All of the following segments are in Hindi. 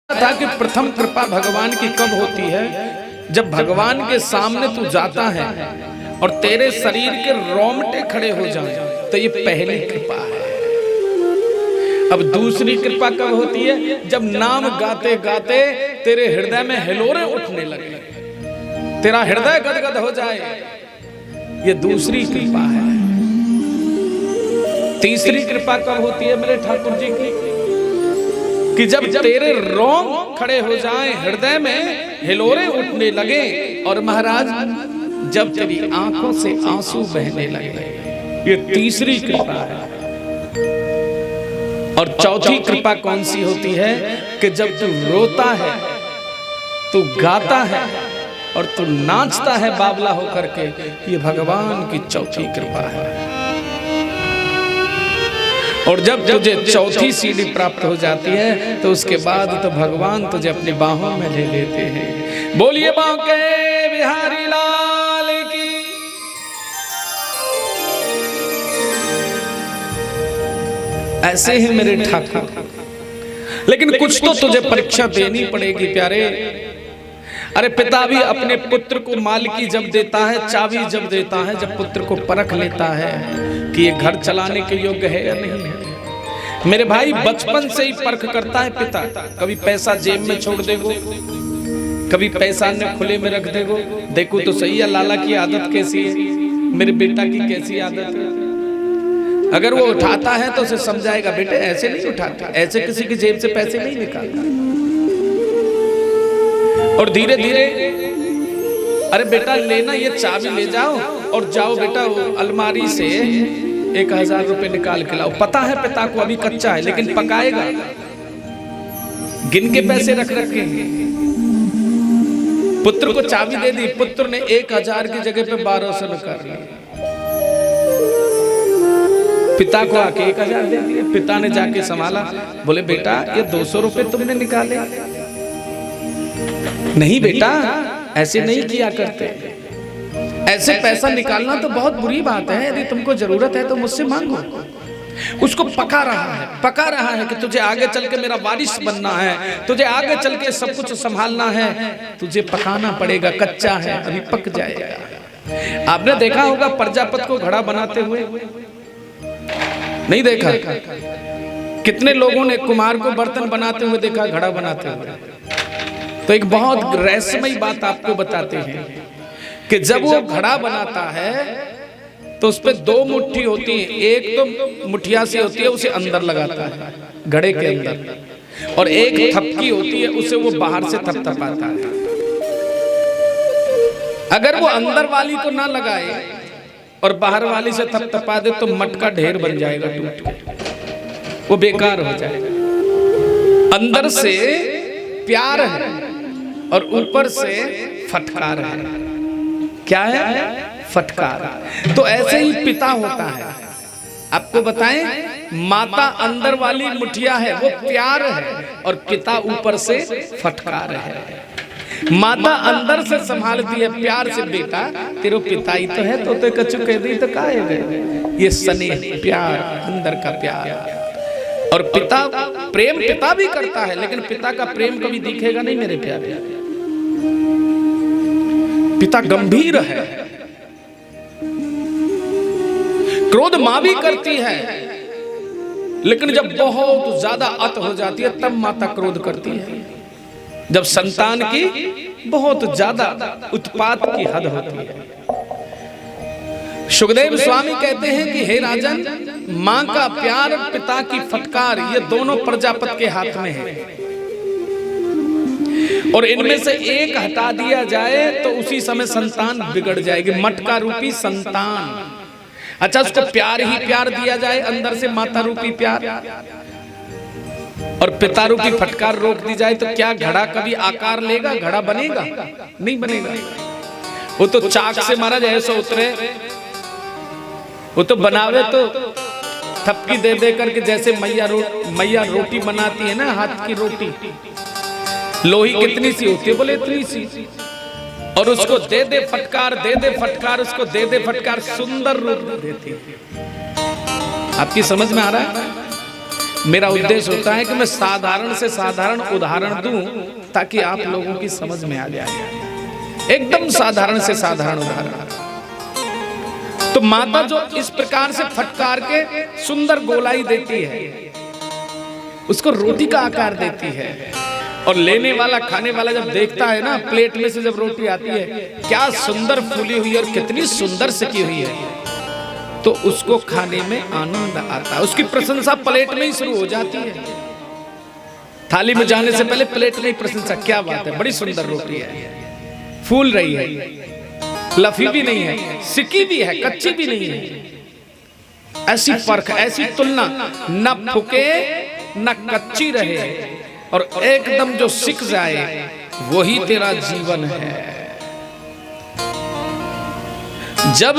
था कि प्रथम कृपा भगवान की कब होती है? जब भगवान के सामने तू जाता है और तेरे शरीर के रोंगटे खड़े हो जाएं, तो ये पहली कृपा है। अब दूसरी कृपा कब होती है? जब नाम गाते गाते तेरे हृदय में हिलोरे उठने लगे, तेरा हृदय गदगद हो जाए, ये दूसरी कृपा है। तीसरी कृपा कब होती है मेरे ठाकुर जी की? कि जब तेरे रोंग खड़े हो जाएं, हृदय में हिलोरे उठने लगे, और महाराज जब तेरी आंखों से आंसू बहने लगे, ये तीसरी कृपा है। और चौथी कृपा कौन सी होती है? कि जब तू रोता है, तू गाता है और तू नाचता है बावला होकर के, ये भगवान की चौथी कृपा है। और जब तुझे चौथी सीढ़ी प्राप्त हो जाती है, तो उसके बाद तो भगवान तुझे अपनी बाहों में ले लेते हैं। बोलिए बांके बिहारी लाल की। ऐसे ही मेरे ठाकुर, लेकिन कुछ तो तुझे परीक्षा देनी पड़ेगी प्यारे। अरे पिता भी अपने पुत्र को मालिकी जब देता है, चाबी जब देता है, जब पुत्र को परख लेता है कि ये घर चलाने के योग्य है या नहीं है। मेरे भाई बचपन से ही परख करता है पिता। कभी पैसा जेब में छोड़ देगो, कभी पैसा ने खुले में रख देगो। देखो तो सही है लाला की आदत कैसी है, मेरे बेटा की कैसी आदत है। अगर वो उठाता है तो उसे समझाएगा, बेटे ऐसे नहीं उठाता, ऐसे किसी की जेब से पैसे नहीं निकालता। और धीरे धीरे, अरे बेटा लेना, ये चाबी ले जाओ और जाओ बेटा अलमारी से 1000 रुपए निकाल के लाओ। पता है पिता को अभी कच्चा है, लेकिन पकाएगा, गिन के पैसे रख रखे। पुत्र को चाबी दे दी, पुत्र ने 1000 की जगह पे 1200 निकाल लिया। पिता को आके 1000 दे दिए। पिता ने जाके संभाला, बोले बेटा ये 200 रुपए तुमने निकाले। नहीं बेटा, ऐसे नहीं किया करते, ऐसे पैसा निकालना तो बहुत बुरी बात है। यदि तुमको जरूरत है तो मुझसे मांगो। उसको पका रहा है कि तुझे आगे चल के मेरा वारिस बनना है, तुझे आगे चल के सब कुछ संभालना है, तुझे पकाना पड़ेगा, कच्चा है अभी पक जाएगा। आपने देखा होगा प्रजापति को घड़ा बनाते हुए, नहीं देखा? कितने लोगों ने कुमार को बर्तन बनाते हुए देखा, घड़ा बनाते हुए। तो एक बहुत रहस्यमयी बात आपको बताते हैं कि जब वो घड़ा बनाता है तो उस पे 2 मुट्ठी होती है। एक तो मुठिया से होती है, उसे अंदर लगाता है घड़े के अंदर, और एक थपकी होती है, उसे वो बाहर से थपथपाता है। अगर वो अंदर वाली को ना लगाए और बाहर वाली से थपथपा दे तो मटका ढेर बन जाएगा, टूट के वो बेकार हो जाएगा। अंदर से प्यार है और ऊपर से फटकार है। क्या है? फटकार। तो ऐसे ही पिता होता है। आपको बताएं, माता अंदर वाली मुठिया है, वो प्यार है, और पिता ऊपर से फटकार है। माता अंदर से संभालती है प्यार से, बेटा तेरे पिता ही तो है, तो कछु कह दी तो काहे गए। ये स्नेह, प्यार, अंदर का प्यार। और पिता प्रेम पिता भी करता है, लेकिन पिता का प्रेम कभी दिखेगा नहीं मेरे प्यारे। पिता गंभीर है। क्रोध मां भी करती है, लेकिन जब बहुत ज्यादा अत हो जाती है तब माता क्रोध करती है। जब संतान की बहुत ज्यादा उत्पात की हद होती है। सुखदेव स्वामी कहते हैं कि हे राजन, मां का प्यार, पिता की फटकार, ये दोनों प्रजापति के हाथ में है। और इनमें से एक हटा दिया जाए तो उसी समय संतान बिगड़ जाएगी। मटका रूपी संतान। अच्छा, उसको प्यार ही प्यार दिया जाए, अंदर से माता रूपी प्यार, और पिता रूपी फटकार रोक दी जाए, तो क्या घड़ा कभी आकार लेगा? घड़ा बनेगा? नहीं बनेगा। वो तो चाक से महाराज ऐसा उतरे, वो तो बनावे तो थपकी दे दे करके, जैसे मैया रोटी बनाती है ना, हाथ की रोटी, लोही कितनी सी होती है? बोले इतनी सी। और उसको दे दे फटकार, दे दे फटकार, उसको दे दे फटकार, सुंदर रूप देती है। आपकी समझ में आ रहा है? मेरा उद्देश्य होता है कि मैं साधारण से साधारण उदाहरण दूं ताकि आप लोगों की समझ में आ जाए। एकदम साधारण से साधारण उदाहरण। तो माता जो इस प्रकार से फटकार के सुंदर गोलाई देती है, उसको रोटी का आकार देती है, और लेने वाला खाने वाला जब देखता है ना, प्लेट में से जब रोटी आती है, क्या सुंदर फूली हुई और कितनी सुंदर सिकी हुई है, तो उसको खाने में आनंद आता है। उसकी प्रशंसा प्लेट में ही शुरू हो जाती है। थाली में जाने से पहले प्लेट में ही प्रशंसा, क्या बात है, बड़ी सुंदर रोटी है, फूल रही है, लफी भी नहीं है, सिकी भी है, कच्ची भी नहीं है। ऐसी फर्क, ऐसी तुलना, न फूके न कच्ची रहे और एकदम जो सिक जाए वही तेरा जीवन है। जब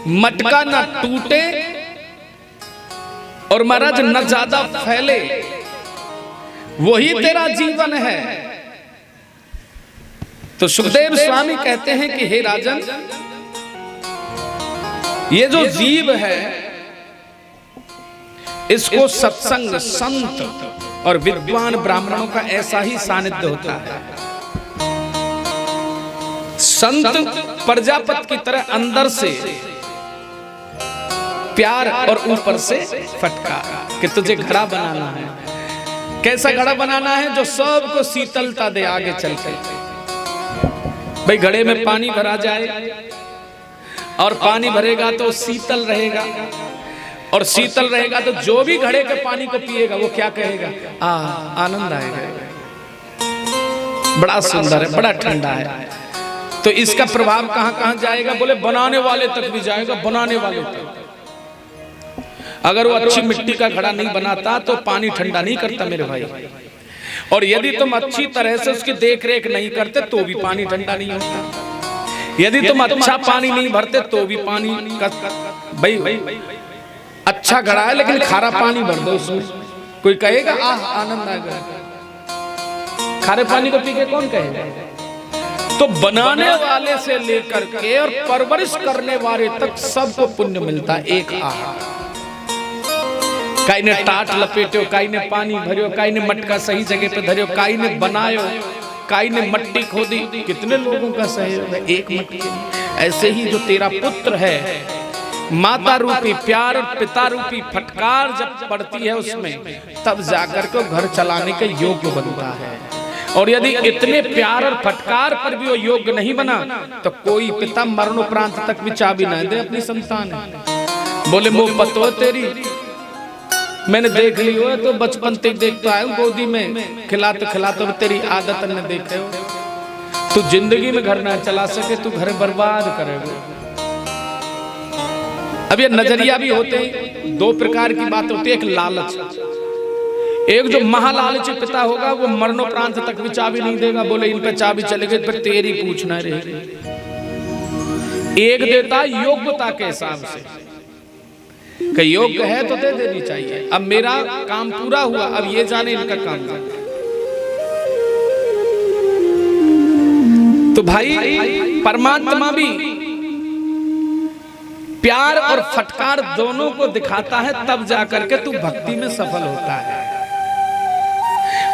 मटका न टूटे और महाराज न ज्यादा फैले, वही तेरा जीवन है। तो सुखदेव स्वामी कहते हैं कि हे राजन, ये जो जीव है इसको सत्संग, संत और विद्वान ब्राह्मणों का ऐसा ही सानिध्य होता है। संत प्रजापति की तरह अंदर से प्यार और ऊपर से फटकार कि तुझे घड़ा बनाना है। कैसा घड़ा बनाना है? जो सबको शीतलता दे आगे चल के। भाई घड़े में पानी भरा जाए और पानी भरेगा तो शीतल रहेगा, और शीतल रहेगा तो जो भी घड़े के पानी को पिएगा वो क्या कहेगा? आनंद आएगा, बड़ा सुंदर है, बड़ा ठंडा है। तो इसका प्रभाव कहां कहां जाएगा? बोले बनाने वाले तक भी जाएगा, बनाने वाले तक। अगर वो अच्छी मिट्टी का घड़ा नहीं बनाता तो पानी ठंडा नहीं करता मेरे भाई, और यदि तुम अच्छी तरह से उसकी देख रेख नहीं करते तो भी पानी ठंडा नहीं होता। यदि तुम अच्छा पानी नहीं भरते तो भी पानी का भाई अच्छा घड़ा है लेकिन खारा पानी भर दो उसमें, कोई कहेगा आनंद आ गया? खारे पानी को पी के कौन कहेगा? तो बनाने वाले से लेकर के और परवरिश करने वाले तक सबको पुण्य मिलता है। एक आहार, काई ने टाट लपेटो, काई ने पानी भरियो, काई ने मटका सही जगह पे धरियो, काई ने बनायो, काई ने मट्टी खोदी। कितने लोगों का सहयोग है एक मटके। ऐसे ही जो तेरा पुत्र है, माता रूपी प्यार और पिता रूपी फटकार जब पड़ती है उसमें, तब जाकर के घर चलाने के योग्य बनता है। और यदि इतने प्यार और फटकार पर भी वो योग्य नहीं बना तो कोई पिता मरणोपरांत तक भी चाबी ना दे अपनी संतान। बोले मुंह पतो तेरी, मैंने देख ली हो तो बचपन तक देखता आया गोदी में खिलाते खिलाते तेरी आदत ने देखे हो। तू जिंदगी में घर ना चला सके, तू घर बर्बाद करेगा। अब ये नजरिया भी होते हैं, दो प्रकार की बात होती है। एक लालच, एक जो महालालची पिता होगा वो मरणोपरांत तक भी चाबी नहीं देगा। बोले इन पे चाबी चले गई फिर तेरी पूछना रहेगी। एक देता योग्यता के हिसाब से कि योग्य है तो दे देनी चाहिए। अब मेरा काम पूरा हुआ, अब ये जाने इनका काम था। तो भाई परमात्मा भी प्यार और फटकार दोनों को दिखाता है, तब जाकर के तू भक्ति में सफल होता है।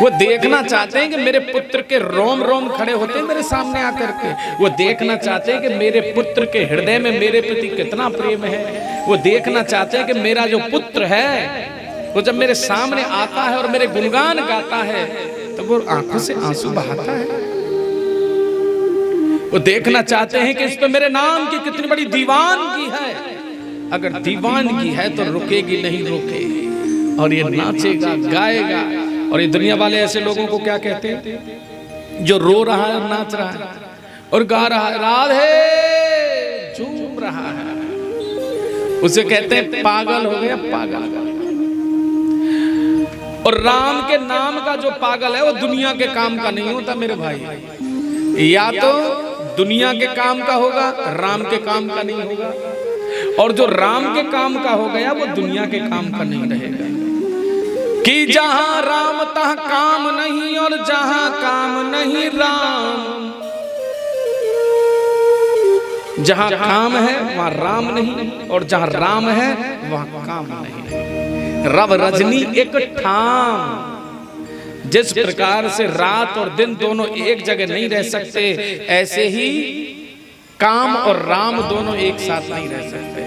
वो देखना चाहते हैं कि मेरे पुत्र के रोम रोम खड़े होते हैं मेरे सामने आकर के। वो देखना चाहते हैं कि मेरे पुत्र के हृदय में मेरे प्रति कितना प्रेम है। वो देखना चाहते हैं कि मेरा जो पुत्र है वो जब मेरे सामने आता है और मेरे गुणगान गाता है तो वो आंखों से आंसू बहाता है। वो देखना चाहते हैं कि इस पे मेरे नाम की कितनी बड़ी दीवानगी है। अगर दीवानगी है तो रुकेगी नहीं, रोके और ये नाचेगा गाएगा। और ये दुनिया वाले ऐसे लोगों को क्या कहते हैं? जो रो रहा है और नाच रहा है और गा रहा है, राधे झूम रहा है, उसे कहते हैं पागल हो गया, पागल। और राम के नाम का जो पागल है वो दुनिया के काम का नहीं होता मेरे भाई। या तो दुनिया के काम का होगा, राम के काम का नहीं होगा। और जो राम के काम का हो गया वो दुनिया के काम का नहीं रहेगा। कि जहां राम तहां काम नहीं और जहां काम नहीं राम। जहां काम है वहां राम नहीं और जहां राम है वहां काम नहीं। रव रजनी एक ठाम। जिस प्रकार से रात और दिन दोनों एक जगह नहीं रह सकते, ऐसे ही काम और राम दोनों एक साथ नहीं रह सकते।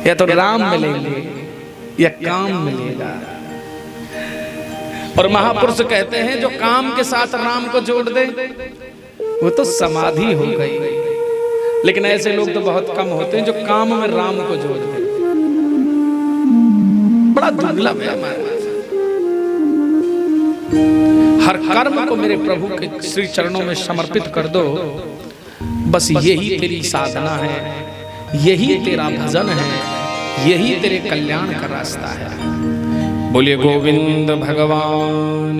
या तो राम मिलेंगे या काम मिलेगा। और महापुरुष कहते हैं जो काम के साथ राम को जोड़ दे वो तो समाधि हो गई। लेकिन ऐसे लोग तो बहुत कम होते हैं जो काम में राम को जोड़ दे। बड़ा दुर्लभ है हमारे पास। हर कर्म को मेरे प्रभु के श्री चरणों में समर्पित कर दो, बस यही तेरी साधना है, यही तेरा भजन है, यही तेरे कल्याण का रास्ता है। बोलिए गोविंद भगवान।